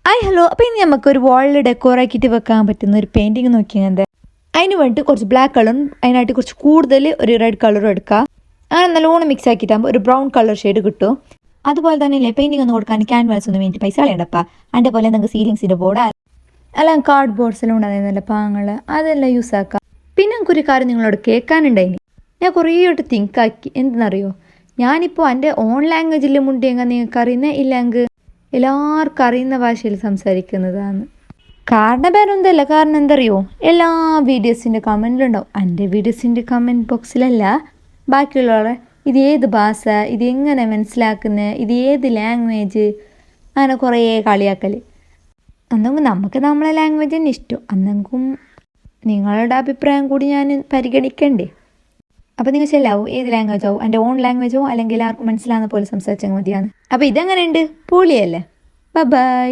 Hi hello. അപ്പോൾ ഇനി നമുക്കൊരു വാളിൽ ഡെക്കോറാക്കിയിട്ട് വെക്കാൻ പറ്റുന്ന ഒരു പെയിൻറ്റിങ് നോക്കിയത്. അതിന് വേണ്ടിയിട്ട് കുറച്ച് ബ്ലാക്ക് കളറും അതിനായിട്ട് കുറച്ച് കൂടുതൽ ഒരു റെഡ് കളറും എടുക്കുക. അങ്ങനെ നല്ലോണം മിക്സ് ആക്കിയിട്ടാകുമ്പോൾ ഒരു ബ്രൗൺ കളർ ഷെയ്ഡ് കിട്ടും. അതുപോലെ തന്നെ ഇല്ലേ പെയിൻറ്റിങ് ഒന്ന് കൊടുക്കാൻ ക്യാൻവാസ് ഒന്നും വേണ്ടി പൈസ കളയണ്ടപ്പാ. അതിൻ്റെ പോലെ നിങ്ങൾക്ക് സീലിങ്സിൻ്റെ ബോർഡ് എല്ലാം കാർഡ് ബോർഡ്സെല്ലാം ഉണ്ടായിരുന്നല്ലോ പാങ്ങൾ, അതെല്ലാം യൂസ് ആക്കാം. പിന്നെ നമുക്കൊരു കാര്യം നിങ്ങളോട് കേൾക്കാനുണ്ടായിനി. ഞാൻ കുറേ ആയിട്ട് തിങ്ക് ആക്കി. എന്തെന്നറിയോ, ഞാനിപ്പോൾ എൻ്റെ ഓൺ ലാംഗ്വേജിൽ മുണ്ടിയെങ്കിൽ നിങ്ങൾക്ക് അറിയുന്ന ഇല്ലെങ്കിൽ എല്ലാവർക്കും അറിയുന്ന ഭാഷയിൽ സംസാരിക്കുന്നതാണ്. കാരണം വേറൊന്നുമല്ല, കാരണം എന്തറിയോ, എല്ലാ വീഡിയോസിൻ്റെ കമൻറ്റിലുണ്ടാവും. എൻ്റെ വീഡിയോസിൻ്റെ കമൻറ്റ് ബോക്സിലല്ല, ബാക്കിയുള്ളവരെ ഇത് ഏത് ഭാഷ, ഇത് എങ്ങനെ മനസ്സിലാക്കുന്നത്, ഇത് ഏത് ലാംഗ്വേജ്, അങ്ങനെ കുറേ കളിയാക്കൽ. അന്നെങ്കിൽ നമുക്ക് നമ്മളെ ലാംഗ്വേജ് തന്നെ ഇഷ്ടം, അന്നെങ്കിലും നിങ്ങളുടെ അഭിപ്രായം കൂടി ഞാൻ പരിഗണിക്കണ്ടേ. അപ്പോൾ നിങ്ങൾ ചെല്ലാവോ ഏത് ലാംഗ്വേജോ, എൻ്റെ ഓൺ ലാംഗ്വേജോ അല്ലെങ്കിൽ ആർക്കും മനസ്സിലാകുന്ന പോലെ സംസാരിച്ചാൽ മതിയാണ്. അപ്പോൾ ഇതെങ്ങനെയുണ്ട്, പൊളിയല്ലേ? ബൈ.